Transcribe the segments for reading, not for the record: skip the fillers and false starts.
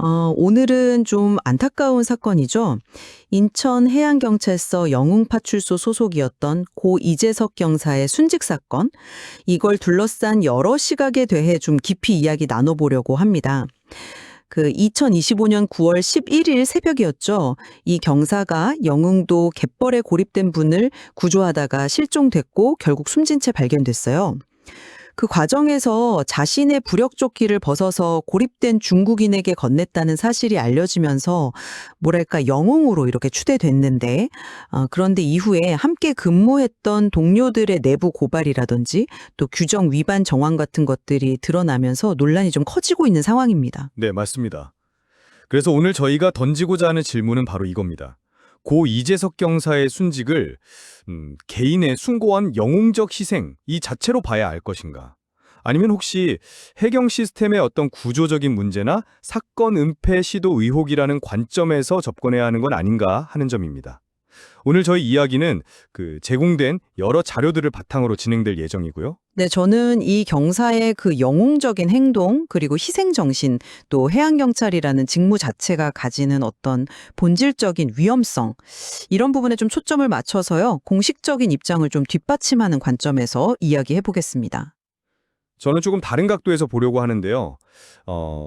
오늘은 좀 안타까운 사건이죠. 인천해양경찰서 영흥파출소 소속이었던 고 이재석 경사의 순직 사건, 이걸 둘러싼 여러 시각에 대해 좀 깊이 이야기 나눠보려고 합니다. 2025년 9월 11일 새벽이었죠. 이 경사가 영흥도 갯벌에 고립된 분을 구조하다가 실종됐고 결국 숨진 채 발견됐어요. 그 과정에서 자신의 부력조끼를 벗어서 고립된 중국인에게 건넸다는 사실이 알려지면서 뭐랄까 영웅으로 이렇게 추대됐는데, 그런데 이후에 함께 근무했던 동료들의 내부 고발이라든지 또 규정 위반 정황 같은 것들이 드러나면서 논란이 좀 커지고 있는 상황입니다. 네, 맞습니다. 그래서 오늘 저희가 던지고자 하는 질문은 바로 이겁니다. 고 이재석 경사의 순직을 개인의 숭고한 영웅적 희생 이 자체로 봐야 할 것인가? 아니면 혹시 해경 시스템의 어떤 구조적인 문제나 사건 은폐 시도 의혹이라는 관점에서 접근해야 하는 건 아닌가 하는 점입니다. 오늘 저희 이야기는 제공된 여러 자료들을 바탕으로 진행될 예정이고요. 네, 저는 이 경사의 그 영웅적인 행동, 그리고 희생정신, 또 해양경찰이라는 직무 자체가 가지는 어떤 본질적인 위험성, 이런 부분에 좀 초점을 맞춰서요, 공식적인 입장을 좀 뒷받침하는 관점에서 이야기해 보겠습니다. 저는 조금 다른 각도에서 보려고 하는데요.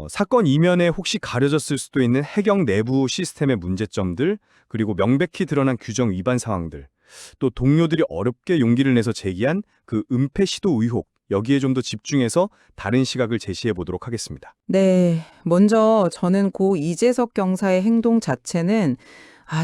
사건 이면에 혹시 가려졌을 수도 있는 해경 내부 시스템의 문제점들, 그리고 명백히 드러난 규정 위반 상황들, 또 동료들이 어렵게 용기를 내서 제기한 그 은폐 시도 의혹, 여기에 좀 더 집중해서 다른 시각을 제시해 보도록 하겠습니다. 네, 먼저 저는 고 이재석 경사의 행동 자체는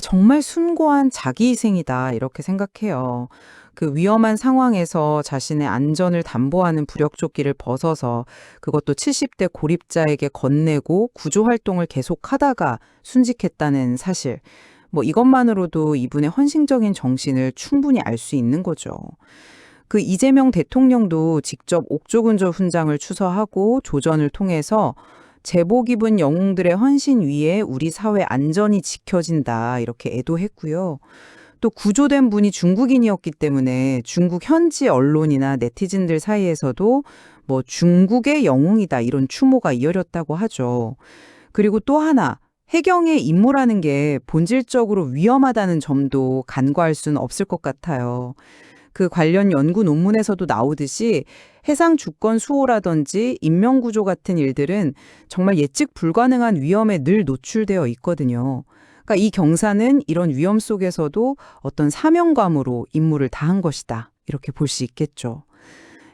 정말 숭고한 자기희생이다 이렇게 생각해요. 그 위험한 상황에서 자신의 안전을 담보하는 부력조끼를 벗어서 그것도 70대 고립자에게 건네고 구조활동을 계속하다가 순직했다는 사실. 이것만으로도 이분의 헌신적인 정신을 충분히 알 수 있는 거죠. 그 이재명 대통령도 직접 옥조근조 훈장을 추서하고 조전을 통해서 제복 입은 영웅들의 헌신 위에 우리 사회 안전이 지켜진다 이렇게 애도했고요. 또 구조된 분이 중국인이었기 때문에 중국 현지 언론이나 네티즌들 사이에서도 중국의 영웅이다 이런 추모가 이어졌다고 하죠. 그리고 또 하나, 해경의 임무라는 게 본질적으로 위험하다는 점도 간과할 수는 없을 것 같아요. 그 관련 연구 논문에서도 나오듯이 해상 주권 수호라든지 인명구조 같은 일들은 정말 예측 불가능한 위험에 늘 노출되어 있거든요. 그러니까 이 경사는 이런 위험 속에서도 어떤 사명감으로 임무를 다한 것이다. 이렇게 볼 수 있겠죠.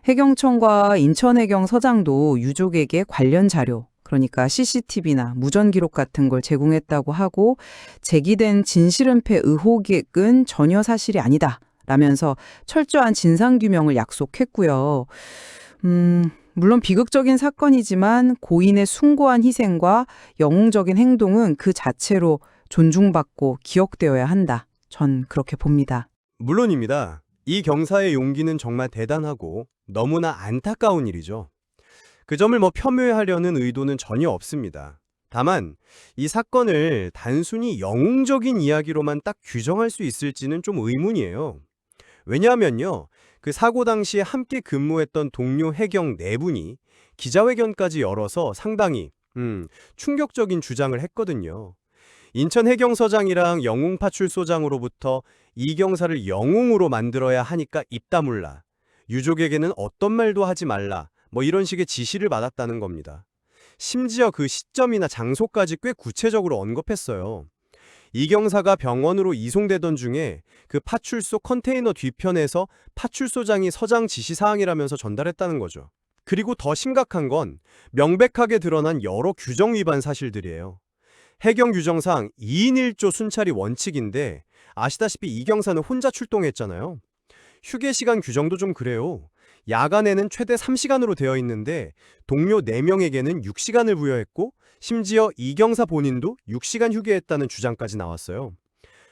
해경청과 인천해경서장도 유족에게 관련 자료, 그러니까 CCTV나 무전 기록 같은 걸 제공했다고 하고 제기된 진실은폐 의혹은 전혀 사실이 아니다. 라면서 철저한 진상규명을 약속했고요. 물론 비극적인 사건이지만 고인의 숭고한 희생과 영웅적인 행동은 그 자체로 존중받고 기억되어야 한다. 전 그렇게 봅니다. 물론입니다. 이 경사의 용기는 정말 대단하고 너무나 안타까운 일이죠. 그 점을 폄훼하려는 의도는 전혀 없습니다. 다만 이 사건을 단순히 영웅적인 이야기로만 딱 규정할 수 있을지는 좀 의문이에요. 왜냐하면요, 그 사고 당시에 함께 근무했던 동료 해경 4분이 기자회견까지 열어서 상당히 충격적인 주장을 했거든요. 인천해경서장이랑 영흥파출소장으로부터 이 경사를 영웅으로 만들어야 하니까 입 다물라, 유족에게는 어떤 말도 하지 말라, 이런 식의 지시를 받았다는 겁니다. 심지어 그 시점이나 장소까지 꽤 구체적으로 언급했어요. 이 경사가 병원으로 이송되던 중에 그 파출소 컨테이너 뒤편에서 파출소장이 서장 지시사항이라면서 전달했다는 거죠. 그리고 더 심각한 건 명백하게 드러난 여러 규정 위반 사실들이에요. 해경 규정상 2인 1조 순찰이 원칙인데 아시다시피 이 경사는 혼자 출동했잖아요. 휴게 시간 규정도 좀 그래요. 야간에는 최대 3시간으로 되어 있는데 동료 4명에게는 6시간을 부여했고 심지어 이 경사 본인도 6시간 휴게했다는 주장까지 나왔어요.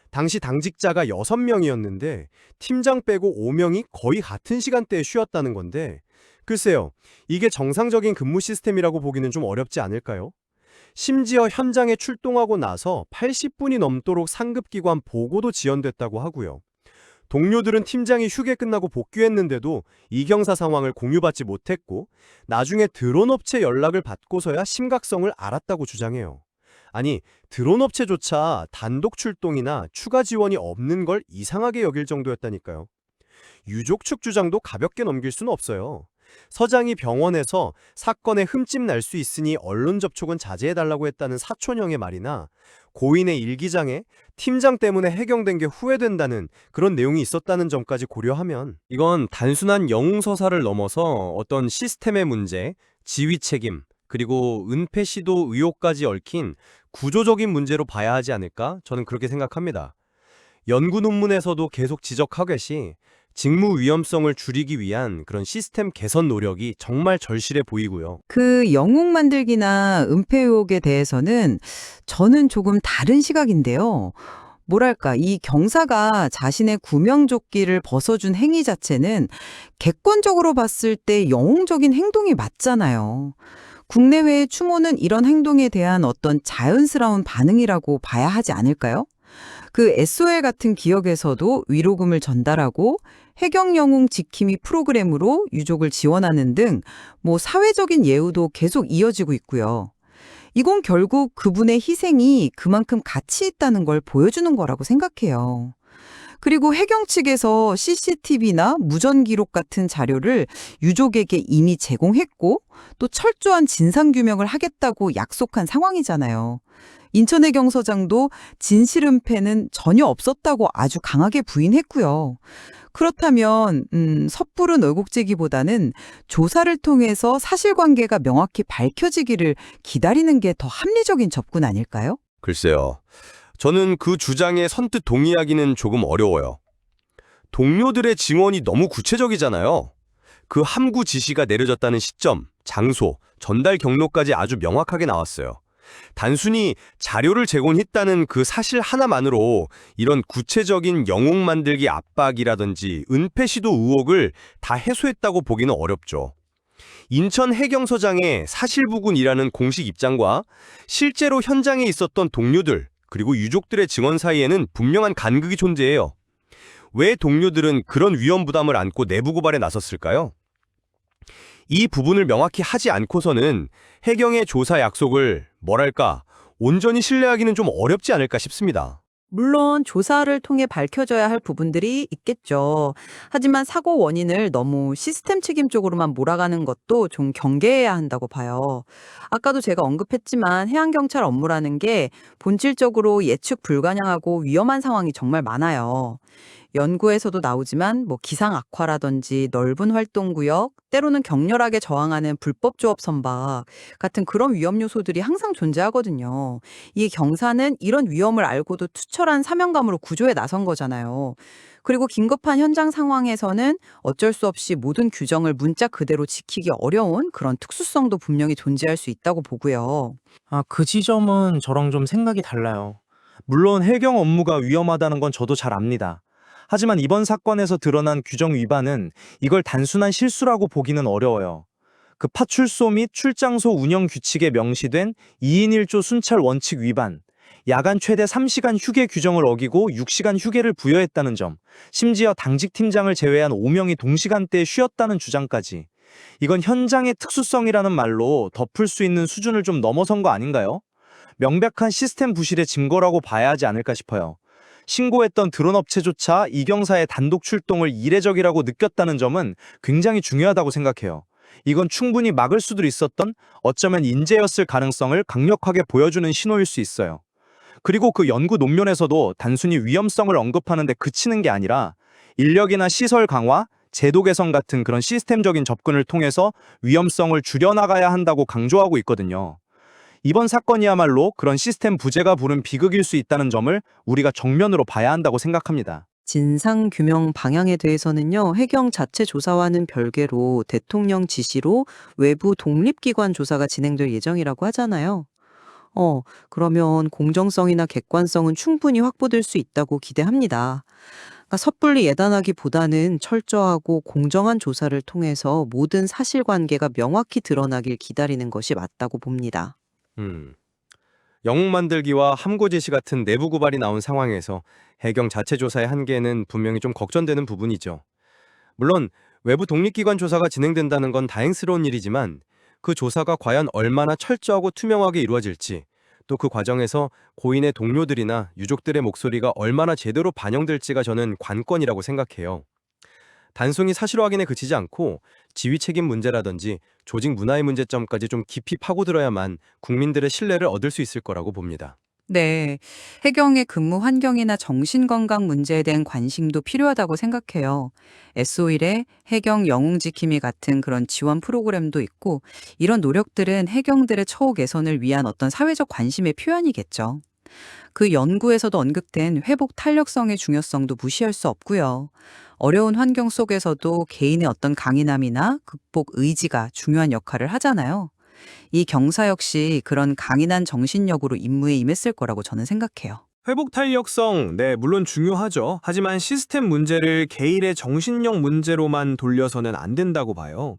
당시 당직자가 6명이었는데 팀장 빼고 5명이 거의 같은 시간대에 쉬었다는 건데 글쎄요, 이게 정상적인 근무 시스템이라고 보기는 좀 어렵지 않을까요? 심지어 현장에 출동하고 나서 80분이 넘도록 상급기관 보고도 지연됐다고 하고요. 동료들은 팀장이 휴게 끝나고 복귀했는데도 이 경사 상황을 공유받지 못했고 나중에 드론 업체 연락을 받고서야 심각성을 알았다고 주장해요. 아니, 드론 업체조차 단독 출동이나 추가 지원이 없는 걸 이상하게 여길 정도였다니까요. 유족 측 주장도 가볍게 넘길 수는 없어요. 서장이 병원에서 사건에 흠집 날 수 있으니 언론 접촉은 자제해달라고 했다는 사촌형의 말이나 고인의 일기장에 팀장 때문에 해경된 게 후회된다는 그런 내용이 있었다는 점까지 고려하면 이건 단순한 영웅서사를 넘어서 어떤 시스템의 문제, 지휘 책임, 그리고 은폐 시도 의혹까지 얽힌 구조적인 문제로 봐야 하지 않을까? 저는 그렇게 생각합니다. 연구 논문에서도 계속 지적하듯이 직무 위험성을 줄이기 위한 그런 시스템 개선 노력이 정말 절실해 보이고요. 그 영웅 만들기나 은폐 의혹에 대해서는 저는 조금 다른 시각인데요. 뭐랄까, 이 경사가 자신의 구명조끼를 벗어준 행위 자체는 객관적으로 봤을 때 영웅적인 행동이 맞잖아요. 국내외의 추모는 이런 행동에 대한 어떤 자연스러운 반응이라고 봐야 하지 않을까요? 그 SOL 같은 기업에서도 위로금을 전달하고 해경영웅 지킴이 프로그램으로 유족을 지원하는 등 사회적인 예우도 계속 이어지고 있고요. 이건 결국 그분의 희생이 그만큼 가치 있다는 걸 보여주는 거라고 생각해요. 그리고 해경 측에서 CCTV나 무전 기록 같은 자료를 유족에게 이미 제공했고 또 철저한 진상규명을 하겠다고 약속한 상황이잖아요. 인천해경서장도 진실 은폐는 전혀 없었다고 아주 강하게 부인했고요. 그렇다면 섣부른 의혹제기보다는 조사를 통해서 사실관계가 명확히 밝혀지기를 기다리는 게 더 합리적인 접근 아닐까요? 글쎄요. 저는 그 주장에 선뜻 동의하기는 조금 어려워요. 동료들의 증언이 너무 구체적이잖아요. 그 함구 지시가 내려졌다는 시점, 장소, 전달 경로까지 아주 명확하게 나왔어요. 단순히 자료를 제공했다는 그 사실 하나만으로 이런 구체적인 영웅 만들기 압박이라든지 은폐 시도 의혹을 다 해소했다고 보기는 어렵죠. 인천 해경서장의 사실부근이라는 공식 입장과 실제로 현장에 있었던 동료들 그리고 유족들의 증언 사이에는 분명한 간극이 존재해요. 왜 동료들은 그런 위험 부담을 안고 내부 고발에 나섰을까요? 이 부분을 명확히 하지 않고서는 해경의 조사 약속을 온전히 신뢰하기는 좀 어렵지 않을까 싶습니다. 물론 조사를 통해 밝혀져야 할 부분들이 있겠죠. 하지만 사고 원인을 너무 시스템 책임 쪽으로만 몰아가는 것도 좀 경계해야 한다고 봐요. 아까도 제가 언급했지만 해양경찰 업무라는 게 본질적으로 예측 불가능하고 위험한 상황이 정말 많아요. 연구에서도 나오지만 기상 악화라든지 넓은 활동구역, 때로는 격렬하게 저항하는 불법 조업 선박 같은 그런 위험 요소들이 항상 존재하거든요. 이 경사는 이런 위험을 알고도 투철한 사명감으로 구조에 나선 거잖아요. 그리고 긴급한 현장 상황에서는 어쩔 수 없이 모든 규정을 문자 그대로 지키기 어려운 그런 특수성도 분명히 존재할 수 있다고 보고요. 그 지점은 저랑 좀 생각이 달라요. 물론 해경 업무가 위험하다는 건 저도 잘 압니다. 하지만 이번 사건에서 드러난 규정 위반은 이걸 단순한 실수라고 보기는 어려워요. 그 파출소 및 출장소 운영 규칙에 명시된 2인 1조 순찰 원칙 위반, 야간 최대 3시간 휴게 규정을 어기고 6시간 휴게를 부여했다는 점, 심지어 당직 팀장을 제외한 5명이 동시간대에 쉬었다는 주장까지. 이건 현장의 특수성이라는 말로 덮을 수 있는 수준을 좀 넘어선 거 아닌가요? 명백한 시스템 부실의 증거라고 봐야 하지 않을까 싶어요. 신고했던 드론 업체조차 이 경사의 단독 출동을 이례적이라고 느꼈다는 점은 굉장히 중요하다고 생각해요. 이건 충분히 막을 수도 있었던 어쩌면 인재였을 가능성을 강력하게 보여주는 신호일 수 있어요. 그리고 그 연구 논문에서도 단순히 위험성을 언급하는 데 그치는 게 아니라 인력이나 시설 강화, 제도 개선 같은 그런 시스템적인 접근을 통해서 위험성을 줄여나가야 한다고 강조하고 있거든요. 이번 사건이야말로 그런 시스템 부재가 부른 비극일 수 있다는 점을 우리가 정면으로 봐야 한다고 생각합니다. 진상규명 방향에 대해서는요, 해경 자체 조사와는 별개로 대통령 지시로 외부 독립기관 조사가 진행될 예정이라고 하잖아요. 그러면 공정성이나 객관성은 충분히 확보될 수 있다고 기대합니다. 그러니까 섣불리 예단하기보다는 철저하고 공정한 조사를 통해서 모든 사실관계가 명확히 드러나길 기다리는 것이 맞다고 봅니다. 영웅 만들기와 함고 지시 같은 내부 고발이 나온 상황에서 해경 자체 조사의 한계는 분명히 좀 걱정되는 부분이죠. 물론 외부 독립기관 조사가 진행된다는 건 다행스러운 일이지만 그 조사가 과연 얼마나 철저하고 투명하게 이루어질지, 또 그 과정에서 고인의 동료들이나 유족들의 목소리가 얼마나 제대로 반영될지가 저는 관건이라고 생각해요. 단순히 사실 확인에 그치지 않고 지휘 책임 문제라든지 조직 문화의 문제점까지 좀 깊이 파고들어야만 국민들의 신뢰를 얻을 수 있을 거라고 봅니다. 네, 해경의 근무 환경이나 정신건강 문제에 대한 관심도 필요하다고 생각해요. SO일에 해경 영웅지킴이 같은 그런 지원 프로그램도 있고, 이런 노력들은 해경들의 처우 개선을 위한 어떤 사회적 관심의 표현이겠죠. 그 연구에서도 언급된 회복 탄력성의 중요성도 무시할 수 없고요. 어려운 환경 속에서도 개인의 어떤 강인함이나 극복 의지가 중요한 역할을 하잖아요. 이 경사 역시 그런 강인한 정신력으로 임무에 임했을 거라고 저는 생각해요. 회복 탄력성, 네, 물론 중요하죠. 하지만 시스템 문제를 개인의 정신력 문제로만 돌려서는 안 된다고 봐요.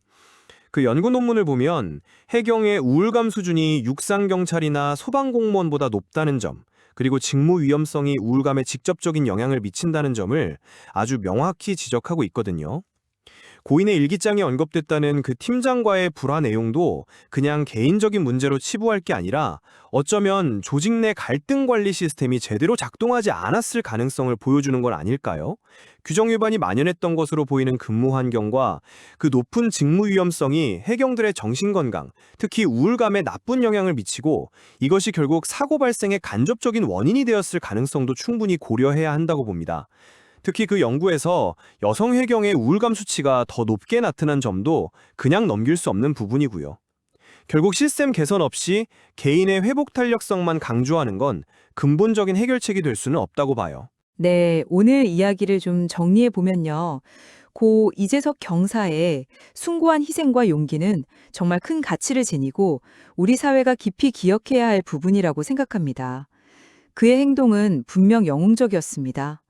그 연구 논문을 보면 해경의 우울감 수준이 육상경찰이나 소방공무원보다 높다는 점, 그리고 직무 위험성이 우울감에 직접적인 영향을 미친다는 점을 아주 명확히 지적하고 있거든요. 고인의 일기장에 언급됐다는 그 팀장과의 불화 내용도 그냥 개인적인 문제로 치부할 게 아니라 어쩌면 조직 내 갈등 관리 시스템이 제대로 작동하지 않았을 가능성을 보여주는 건 아닐까요? 규정 위반이 만연했던 것으로 보이는 근무 환경과 그 높은 직무 위험성이 해경들의 정신건강, 특히 우울감에 나쁜 영향을 미치고 이것이 결국 사고 발생의 간접적인 원인이 되었을 가능성도 충분히 고려해야 한다고 봅니다. 특히 그 연구에서 여성 해경의 우울감 수치가 더 높게 나타난 점도 그냥 넘길 수 없는 부분이고요. 결국 시스템 개선 없이 개인의 회복 탄력성만 강조하는 건 근본적인 해결책이 될 수는 없다고 봐요. 네, 오늘 이야기를 좀 정리해 보면요. 고 이재석 경사의 숭고한 희생과 용기는 정말 큰 가치를 지니고 우리 사회가 깊이 기억해야 할 부분이라고 생각합니다. 그의 행동은 분명 영웅적이었습니다.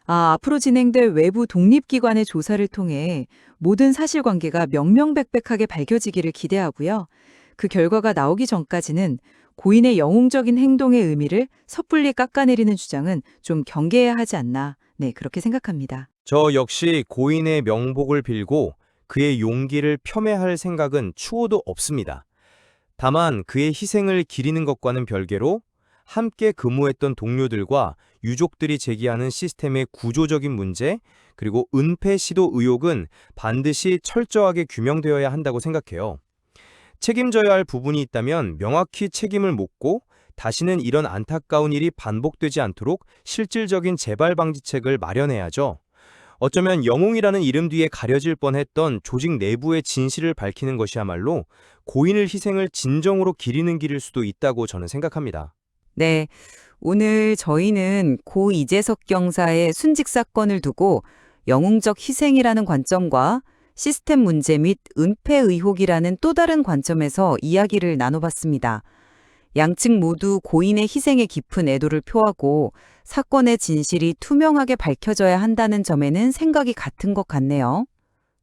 앞으로 진행될 외부 독립기관의 조사를 통해 모든 사실관계가 명명백백하게 밝혀지기를 기대하고요. 그 결과가 나오기 전까지는 고인의 영웅적인 행동의 의미를 섣불리 깎아내리는 주장은 좀 경계해야 하지 않나, 네, 그렇게 생각합니다. 저 역시 고인의 명복을 빌고 그의 용기를 폄훼할 생각은 추호도 없습니다. 다만 그의 희생을 기리는 것과는 별개로 함께 근무했던 동료들과 유족들이 제기하는 시스템의 구조적인 문제, 그리고 은폐 시도 의혹은 반드시 철저하게 규명되어야 한다고 생각해요. 책임져야 할 부분이 있다면 명확히 책임을 묻고 다시는 이런 안타까운 일이 반복되지 않도록 실질적인 재발 방지책을 마련해야죠. 어쩌면 영웅이라는 이름 뒤에 가려질 뻔했던 조직 내부의 진실을 밝히는 것이야말로 고인을 희생을 진정으로 기리는 길일 수도 있다고 저는 생각합니다. 네, 오늘 저희는 고 이재석 경사의 순직 사건을 두고 영웅적 희생이라는 관점과 시스템 문제 및 은폐 의혹이라는 또 다른 관점에서 이야기를 나눠봤습니다. 양측 모두 고인의 희생에 깊은 애도를 표하고 사건의 진실이 투명하게 밝혀져야 한다는 점에는 생각이 같은 것 같네요.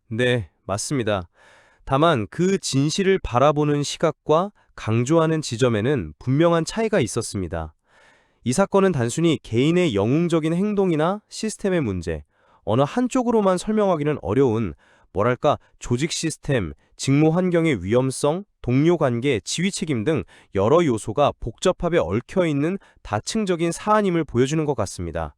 네, 맞습니다. 다만 그 진실을 바라보는 시각과 강조하는 지점에는 분명한 차이가 있었습니다. 이 사건은 단순히 개인의 영웅적인 행동이나 시스템의 문제, 어느 한쪽으로만 설명하기는 어려운 조직 시스템, 직무 환경의 위험성, 동료 관계, 지휘 책임 등 여러 요소가 복잡하게 얽혀있는 다층적인 사안임을 보여주는 것 같습니다.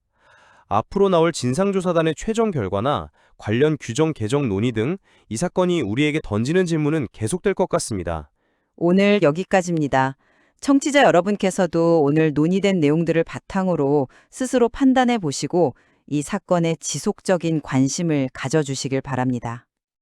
앞으로 나올 진상조사단의 최종 결과나 관련 규정 개정 논의 등 이 사건이 우리에게 던지는 질문은 계속될 것 같습니다. 오늘 여기까지입니다. 청취자 여러분께서도 오늘 논의된 내용들을 바탕으로 스스로 판단해 보시고 이 사건에 지속적인 관심을 가져주시길 바랍니다.